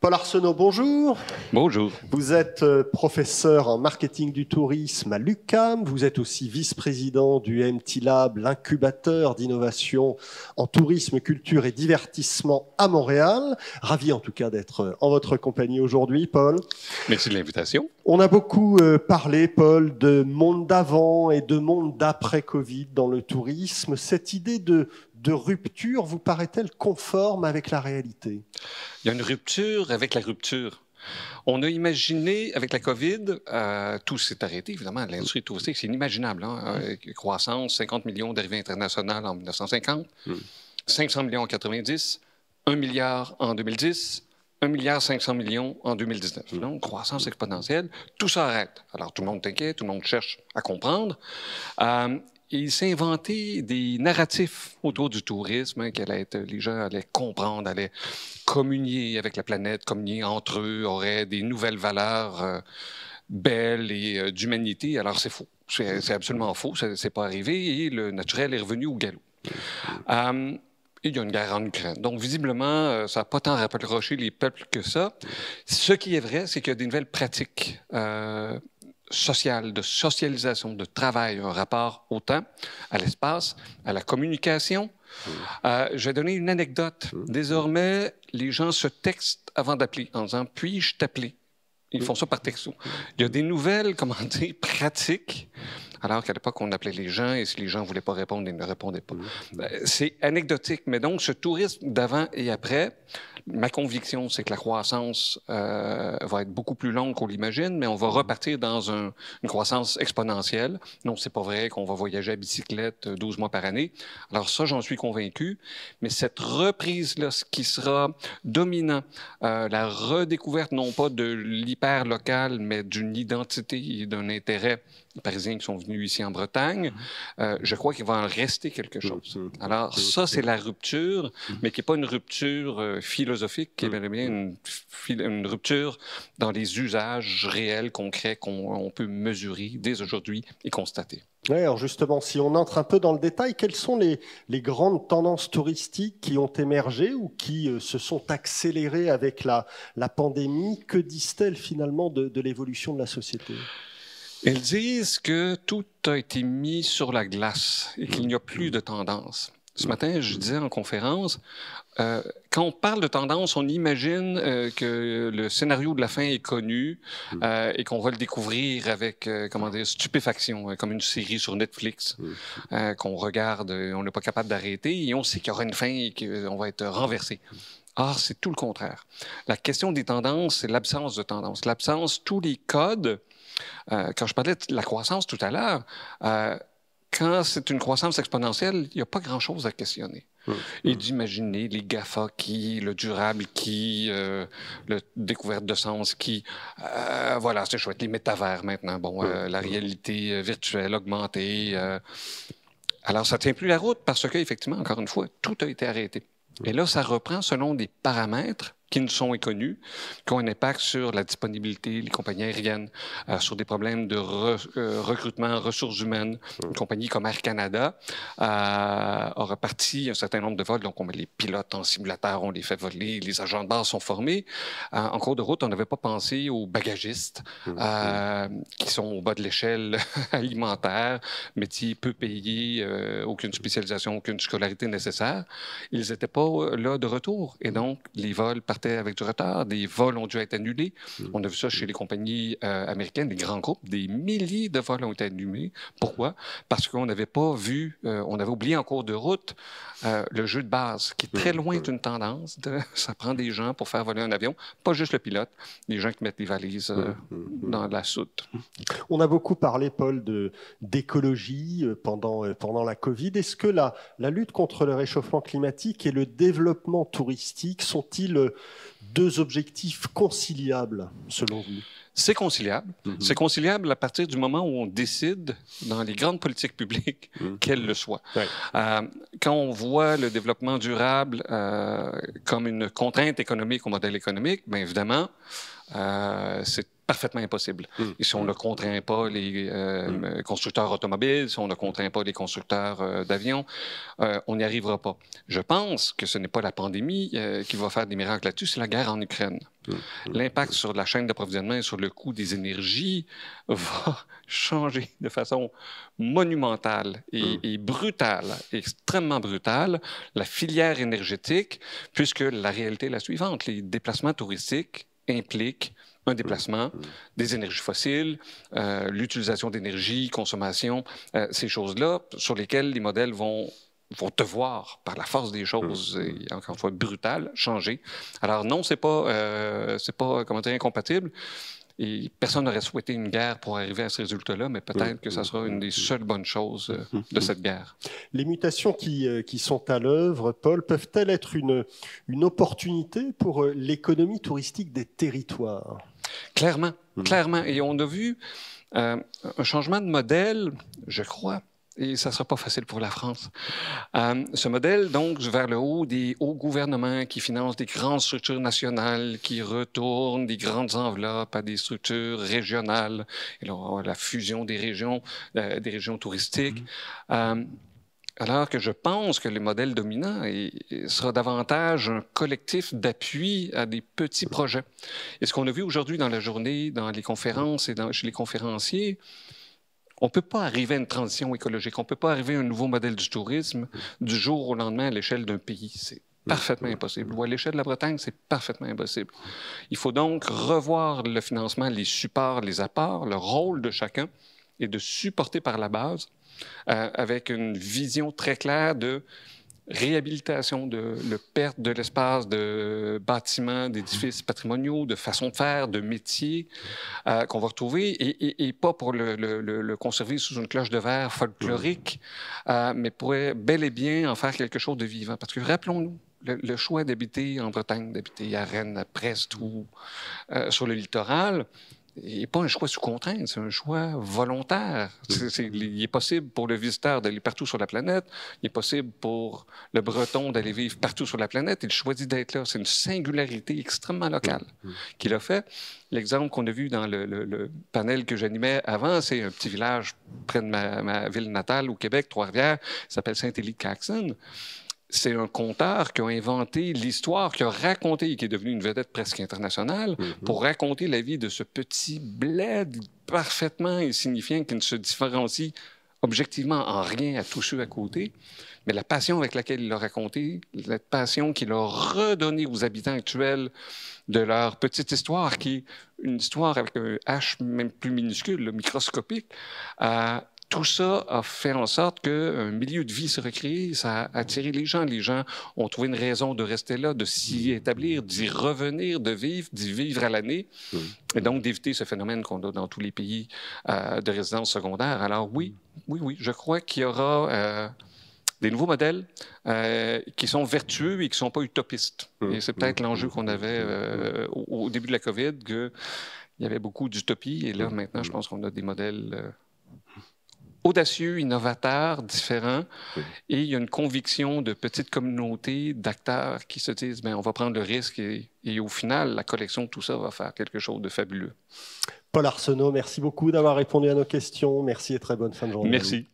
Paul Arsenault, bonjour. Bonjour. Vous êtes professeur en marketing du tourisme à l'UQAM. Vous êtes aussi vice-président du MT Lab, l'incubateur d'innovation en tourisme, culture et divertissement à Montréal. Ravi en tout cas d'être en votre compagnie aujourd'hui, Paul. Merci de l'invitation. On a beaucoup parlé, Paul, de monde d'avant et de monde d'après-Covid dans le tourisme. Cette idée de rupture vous paraît-elle conforme avec la réalité? Il y a une rupture avec la rupture. On a imaginé, avec la COVID, tout s'est arrêté, évidemment. L'industrie touristique, c'est inimaginable. Croissance, 50 millions d'arrivées internationales en 1950, 500 millions en 90, 1 milliard en 2010, 1 milliard 500 millions en 2019. Donc, croissance exponentielle, tout s'arrête. Alors, tout le monde est inquiet, tout le monde cherche à comprendre. Il s'est inventé des narratifs autour du tourisme, les gens allaient comprendre, allaient communier avec la planète, communier entre eux, auraient des nouvelles valeurs belles et d'humanité. Alors c'est faux, c'est absolument faux, c'est pas arrivé et le naturel est revenu au galop. Il y a une guerre en Ukraine. Donc, visiblement, ça n'a pas tant rapproché les peuples que ça. Ce qui est vrai, c'est qu'il y a des nouvelles pratiques sociales, de socialisation, de travail, un rapport au temps, à l'espace, à la communication. Je vais donner une anecdote. Désormais, les gens se textent avant d'appeler en disant « puis-je t'appeler ?» Ils font ça par texto. Il y a des nouvelles, comment dire, pratiques, alors qu'à l'époque, on appelait les gens et si les gens ne voulaient pas répondre, ils ne répondaient pas. C'est anecdotique, mais donc ce tourisme d'avant et après, ma conviction, c'est que la croissance va être beaucoup plus longue qu'on l'imagine, mais on va repartir dans une croissance exponentielle. Non, c'est pas vrai qu'on va voyager à bicyclette 12 mois par année. Alors ça, j'en suis convaincu. Mais cette reprise-là, ce qui sera dominant, la redécouverte non pas de l'hyper-local, mais d'une identité et d'un intérêt. Les Parisiens qui sont venus ici en Bretagne, je crois qu'il va en rester quelque chose. Alors ça, c'est la rupture, mais qui n'est pas une rupture philosophique, qui est bien une rupture dans les usages réels, concrets, qu'on peut mesurer dès aujourd'hui et constater. Oui, alors justement, si on entre un peu dans le détail, quelles sont les grandes tendances touristiques qui ont émergé ou qui se sont accélérées avec la pandémie? Que disent-elles finalement de l'évolution de la société? Elles disent que tout a été mis sur la glace et qu'il n'y a plus de tendance. Ce matin, je disais en conférence, quand on parle de tendance, on imagine que le scénario de la fin est connu et qu'on va le découvrir avec, comment dire, stupéfaction, comme une série sur Netflix qu'on regarde, on n'est pas capable d'arrêter et on sait qu'il y aura une fin et qu'on va être renversé. Or, c'est tout le contraire. La question des tendances, c'est l'absence de tendance. L'absence, tous les codes. Quand je parlais de la croissance tout à l'heure, quand c'est une croissance exponentielle, il n'y a pas grand-chose à questionner. Et d'imaginer les GAFA le durable la découverte de sens voilà, c'est chouette, les métavers maintenant, bon, la réalité virtuelle augmentée. Alors, ça ne tient plus la route parce qu'effectivement, encore une fois, tout a été arrêté. Et là, ça reprend selon des paramètres qui nous sont inconnus, qui ont un impact sur la disponibilité, les compagnies aériennes, sur des problèmes de recrutement, ressources humaines. Une compagnie comme Air Canada a reparti un certain nombre de vols. Donc, on met les pilotes en simulateur, on les fait voler, les agents de base sont formés. En cours de route, on n'avait pas pensé aux bagagistes qui sont au bas de l'échelle alimentaire, métier peu payé, aucune spécialisation, aucune scolarité nécessaire. Ils n'étaient pas là de retour. Et donc, les vols partaient avec du retard, des vols ont dû être annulés. On a vu ça chez les compagnies américaines, les grands groupes, des milliers de vols ont été annulés. Pourquoi? Parce qu'on n'avait pas vu, on avait oublié en cours de route le jeu de base, qui est très loin d'une tendance. Ça prend des gens pour faire voler un avion, pas juste le pilote, les gens qui mettent les valises dans la soute. On a beaucoup parlé, Paul, d'écologie pendant la Covid. Est-ce que la lutte contre le réchauffement climatique et le développement touristique sont-ils deux objectifs conciliables, selon vous? C'est conciliable. C'est conciliable à partir du moment où on décide, dans les grandes politiques publiques, qu'elles le soient. Quand on voit le développement durable comme une contrainte économique au modèle économique, bien évidemment, c'est parfaitement impossible. Et si on ne contraint pas les constructeurs automobiles, si on ne contraint pas les constructeurs d'avions, on n'y arrivera pas. Je pense que ce n'est pas la pandémie qui va faire des miracles là-dessus, c'est la guerre en Ukraine. L'impact sur la chaîne d'approvisionnement et sur le coût des énergies va changer de façon monumentale et brutale, extrêmement brutale, la filière énergétique, puisque la réalité est la suivante. Les déplacements touristiques impliquent un déplacement, des énergies fossiles, l'utilisation d'énergie, consommation, ces choses-là sur lesquelles les modèles vont devoir, par la force des choses, et encore une fois brutale, changer. Alors non, c'est pas comment dire, incompatible. Et personne n'aurait souhaité une guerre pour arriver à ce résultat-là, mais peut-être que ça sera une des seules bonnes choses de cette guerre. Les mutations qui sont à l'œuvre, Paul, peuvent-elles être une opportunité pour l'économie touristique des territoires? Clairement, clairement. Et on a vu un changement de modèle, je crois, et ça ne sera pas facile pour la France. Ce modèle, donc, vers le haut, des hauts gouvernements qui financent des grandes structures nationales, qui retournent des grandes enveloppes à des structures régionales, et là, on va avoir la fusion des régions touristiques. Alors que je pense que le modèle dominant sera davantage un collectif d'appui à des petits projets. Et ce qu'on a vu aujourd'hui dans la journée, dans les conférences et chez les conférenciers, on ne peut pas arriver à une transition écologique, on ne peut pas arriver à un nouveau modèle du tourisme du jour au lendemain à l'échelle d'un pays. C'est parfaitement impossible. Ou à l'échelle de la Bretagne, c'est parfaitement impossible. Il faut donc revoir le financement, les supports, les apports, le rôle de chacun et de supporter par la base avec une vision très claire de réhabilitation, de perte de l'espace, de bâtiments, d'édifices patrimoniaux, de façon de faire, de métiers qu'on va retrouver, et pas pour le conserver sous une cloche de verre folklorique, mais pour bel et bien en faire quelque chose de vivant. Parce que rappelons-nous, le choix d'habiter en Bretagne, d'habiter à Rennes, à Brest ou sur le littoral, n'est pas un choix sous contrainte, c'est un choix volontaire. Il est possible pour le visiteur d'aller partout sur la planète, il est possible pour le Breton d'aller vivre partout sur la planète, il choisit d'être là. C'est une singularité extrêmement locale qu'il a fait. L'exemple qu'on a vu dans le panel que j'animais avant, c'est un petit village près de ma ville natale au Québec, Trois-Rivières, qui s'appelle Saint-Élie-de-Caxton. C'est un conteur qui a inventé l'histoire, qui a raconté, et qui est devenu une vedette presque internationale, pour raconter la vie de ce petit bled parfaitement insignifiant qui ne se différencie objectivement en rien à tous ceux à côté. Mais la passion avec laquelle il l'a raconté, la passion qu'il a redonnée aux habitants actuels de leur petite histoire, qui est une histoire avec un H même plus minuscule, microscopique, tout ça a fait en sorte qu'un milieu de vie se recrée, ça a attiré les gens. Les gens ont trouvé une raison de rester là, de s'y établir, d'y revenir, d'y vivre à l'année, et donc d'éviter ce phénomène qu'on a dans tous les pays de résidence secondaire. Alors oui, je crois qu'il y aura des nouveaux modèles qui sont vertueux et qui ne sont pas utopistes. Et c'est peut-être l'enjeu qu'on avait au début de la COVID, qu'il y avait beaucoup d'utopie, et là, maintenant, je pense qu'on a des modèles audacieux, innovateurs, différents, et il y a une conviction de petites communautés d'acteurs qui se disent on va prendre le risque et au final, la collection de tout ça va faire quelque chose de fabuleux. Paul Arsenault, merci beaucoup d'avoir répondu à nos questions. Merci et très bonne fin de journée. Merci.